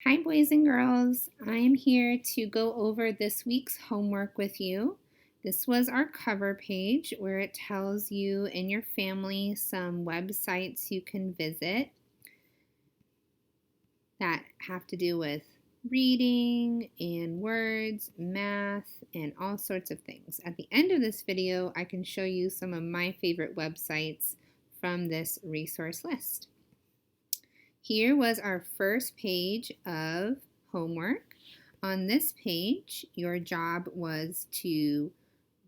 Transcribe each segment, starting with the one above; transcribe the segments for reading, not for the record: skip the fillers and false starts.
Hi, boys and girls. I am here to go over this week's homework with you. This was our cover page where it tells you and your family some websites you can visit that have to do with reading and words, math, and all sorts of things. At the end of this video, I can show you some of my favorite websites from this resource list. Here was our first page of homework. On this page, your job was to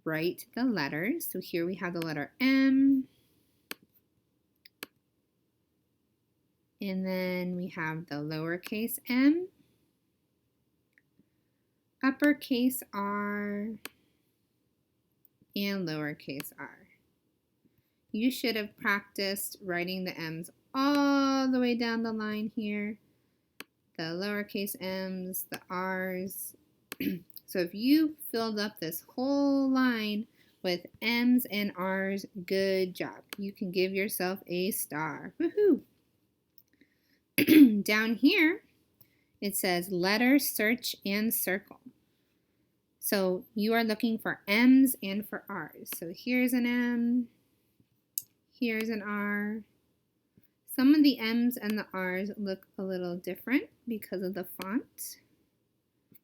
write the letters. So here we have the letter M, and then we have the lowercase m, uppercase R, and lowercase r. You should have practiced writing the M's all the way down the line here. The lowercase m's, the r's. So if you filled up this whole line with m's and r's, good job. You can give yourself a star. Woohoo! Down here, it says letter, search, and circle. So you are looking for m's and for r's. So here's an m, here's an r. Some of the m's and the r's look a little different because of the font.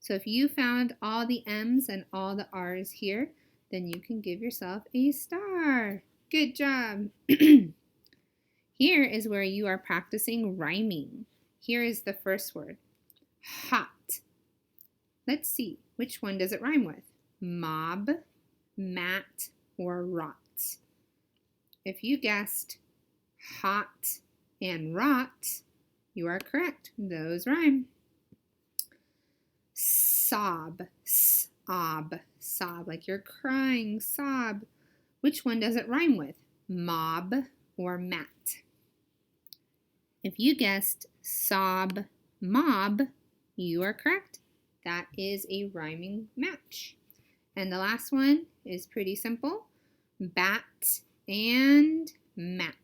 So if you found all the m's and all the r's here, then you can give yourself a star. Good job. Here is where you are practicing rhyming. Here is the first word, hot. Let's see, which one does it rhyme with? Mob, mat, or rot? If you guessed hot and rot, you are correct. Those rhyme. Sob, sob, sob, like you're crying, sob. Which one does it rhyme with? Mob or mat? If you guessed sob, mob, you are correct. That is a rhyming match. And the last one is pretty simple. Bat and mat.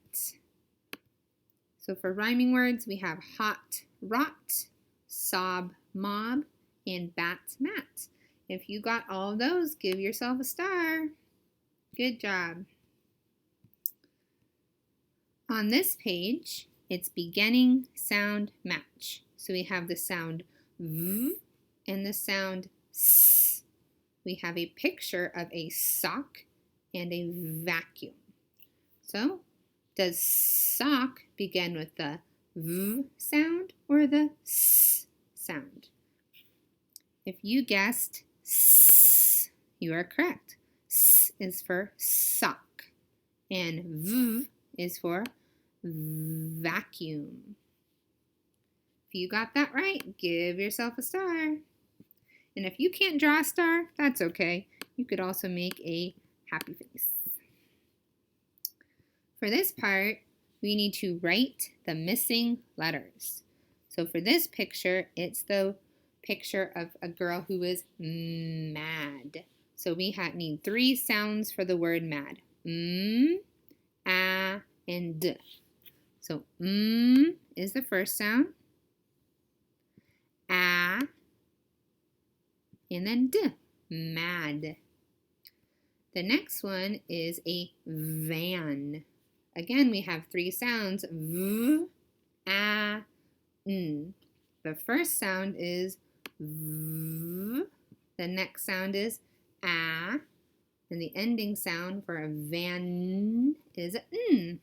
So for rhyming words, we have hot, rot, sob, mob, and bat, mat. If you got all of those, give yourself a star. Good job. On this page, it's beginning sound match. So we have the sound V and the sound S. We have a picture of a sock and a vacuum. So does sock begin with the V sound or the S sound? If you guessed S, you are correct. S is for sock and V is for vacuum. If you got that right, give yourself a star. And if you can't draw a star, that's okay. You could also make a happy face. For this part, we need to write the missing letters. So for this picture, it's the picture of a girl who is mad. So we need 3 sounds for the word mad. A, and D. So is the first sound. A, and then D, mad. The next one is a van. Again, we have 3 sounds, V, A, N. The first sound is V, the next sound is A, and the ending sound for a van is N.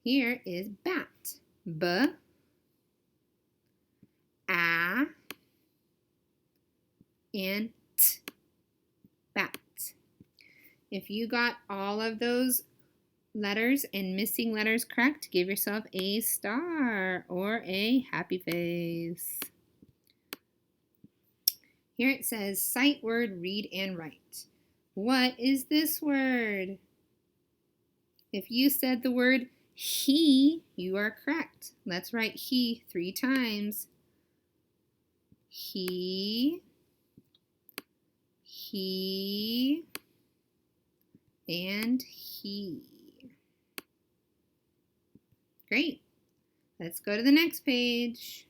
Here is bat, B, A, and T, bat. If you got all of those letters and missing letters correct, give yourself a star or a happy face. Here it says, sight word, read and write. What is this word? If you said the word he, you are correct. Let's write he 3 times. He, and he. Great. Let's go to the next page.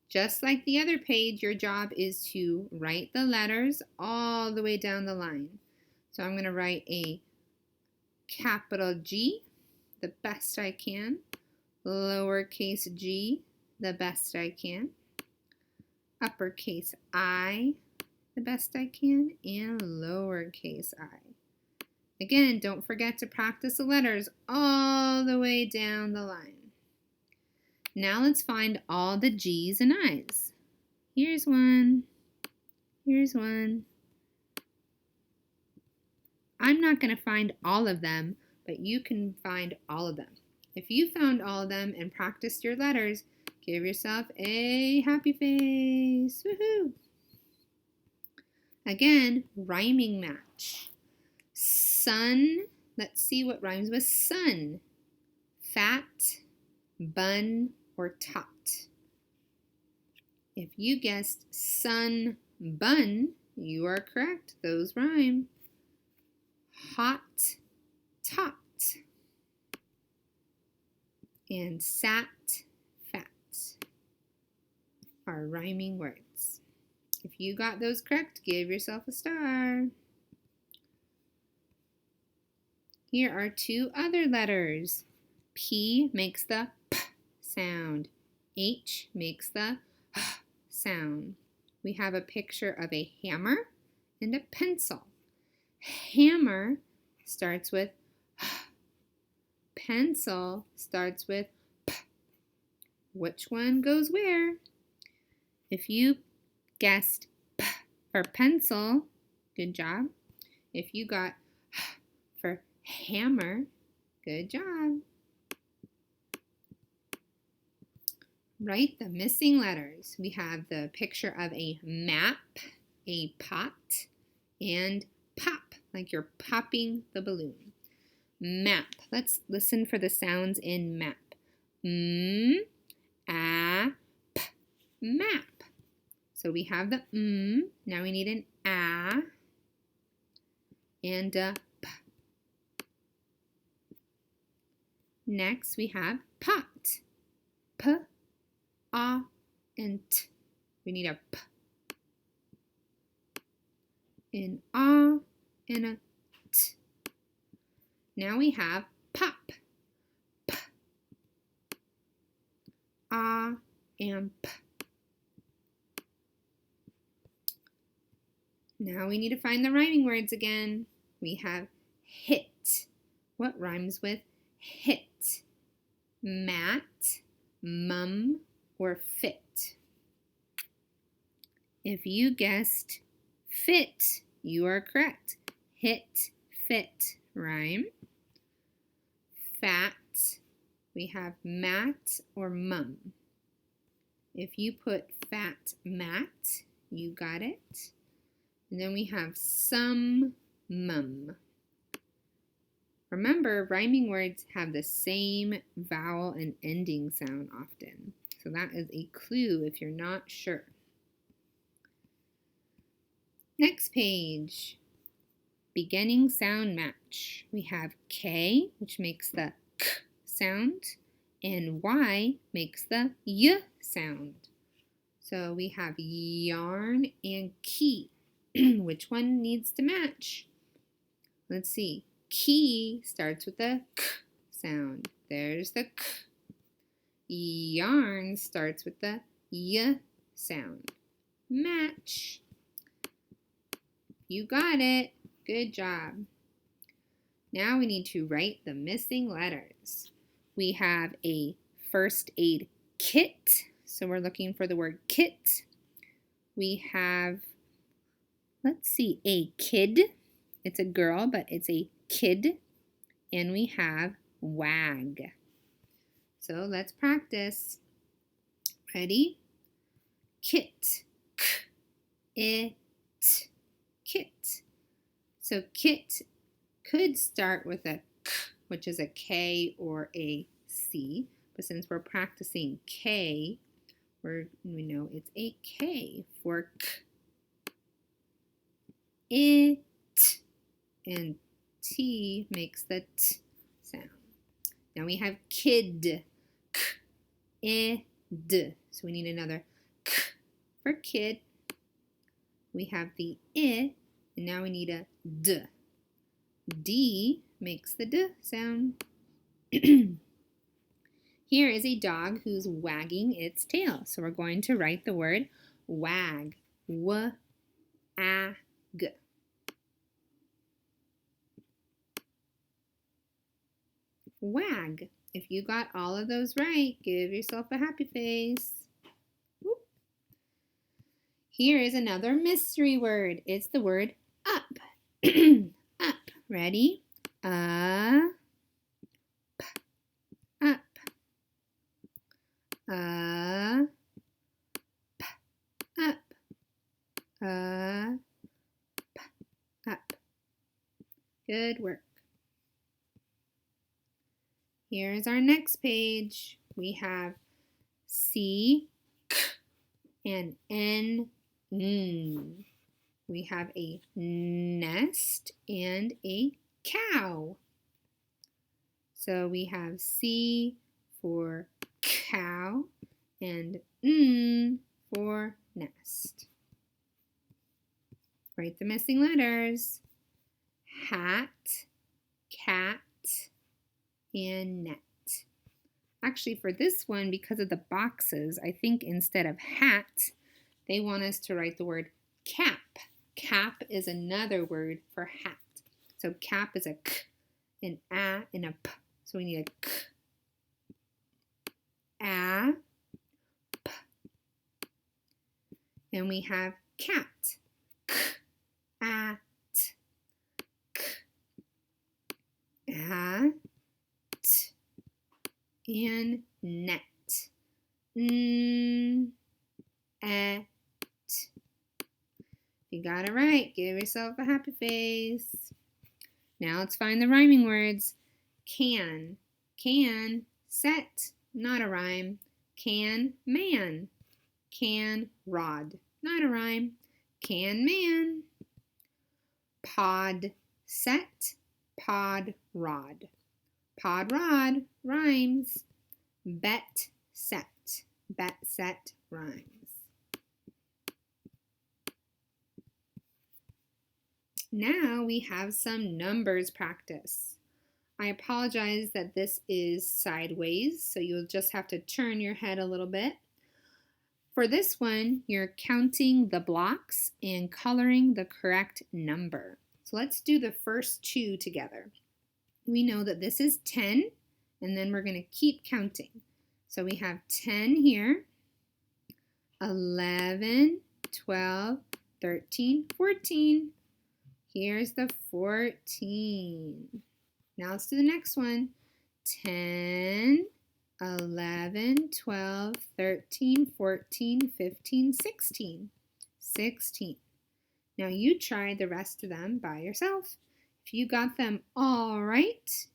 Just like the other page, your job is to write the letters all the way down the line. So I'm going to write a capital G, the best I can, lowercase g, the best I can, uppercase I, the best I can, and lowercase I. Again, don't forget to practice the letters all the way down the line. Now let's find all the G's and I's. Here's one. Here's one. I'm not going to find all of them, but you can find all of them. If you found all of them and practiced your letters, give yourself a happy face. Woohoo! Again, rhyming match. Sun, let's see what rhymes with sun. Fat, bun, or tot. If you guessed sun, bun, you are correct. Those rhyme. Hot, tot. And sat, fat are rhyming words. If you got those correct, give yourself a star. Here are two other letters. P makes the P sound. H makes the H sound. We have a picture of a hammer and a pencil. Hammer starts with H. Pencil starts with P. Which one goes where? If you guessed P for pencil, good job. If you got H for hammer, good job. Write the missing letters. We have the picture of a map, a pot, and pop, like you're popping the balloon. Map. Let's listen for the sounds in map. M, a, p, map. So we have the M. Now we need an a and a p. Next we have pot. P, a, and t. We need a p. An a and a t. Now we have pop. P, a, and p. Now we need to find the rhyming words again. We have hit. What rhymes with hit? Mat, mum, or fit? If you guessed fit, you are correct. Hit, fit, rhyme. Fat, we have mat or mum. If you put fat, mat, you got it. And then we have some, mum. Remember, rhyming words have the same vowel and ending sound often. So that is a clue if you're not sure. Next page, beginning sound match. We have K, which makes the K sound, and Y makes the Y sound. So we have yarn and key. Which one needs to match? Let's see. Key starts with the K sound. There's the K. Yarn starts with the Y sound. Match. You got it. Good job. Now we need to write the missing letters. We have a first aid kit. So we're looking for the word kit. We have, let's see, a kid. It's a girl, but it's a kid. And we have wag. So let's practice. Ready? Kit. K, it. Kit. So kit could start with a K, which is a K or a C. But since we're practicing K, we know it's a K for K. It. And T makes the T sound. Now we have kid. k, d. So we need another k for kid. We have the I, and now we need a d. D makes the d sound. Here is a dog who's wagging its tail. So we're going to write the word wag. W-a-g. Wag. If you got all of those right, give yourself a happy face. Whoop. Here is another mystery word. It's the word up. Up. Ready? Up. Up. Up. Up. Up. Good work. Here's our next page. We have C, K, and N. We have a nest and a cow. So we have C for cow and N for nest. Write the missing letters. Hat, cat, and net. Actually, for this one, because of the boxes, I think instead of hat, they want us to write the word cap. Cap is another word for hat. So cap is a k, an a, and a p. So we need a k, a, p. And we have cat. K, a, t, k, a, t. And net. At. You got it right. Give yourself a happy face. Now let's find the rhyming words. Can. Can. Set. Not a rhyme. Can. Man. Can. Rod. Not a rhyme. Can. Man. Pod. Set. Pod. Rod. Pod. Rod. Rhymes. Bet. Set. Bet. Set. Rhymes. Now we have some numbers practice. I apologize that this is sideways, so you'll just have to turn your head a little bit. For this one, you're counting the blocks and coloring the correct number. So let's do the first two together. We know that this is 10, and then we're going to keep counting. So we have 10 here, 11, 12, 13, 14. Here's the 14. Now let's do the next one. 10, 11, 12, 13, 14, 15, 16. 16. Now you try the rest of them by yourself. If you got them all right,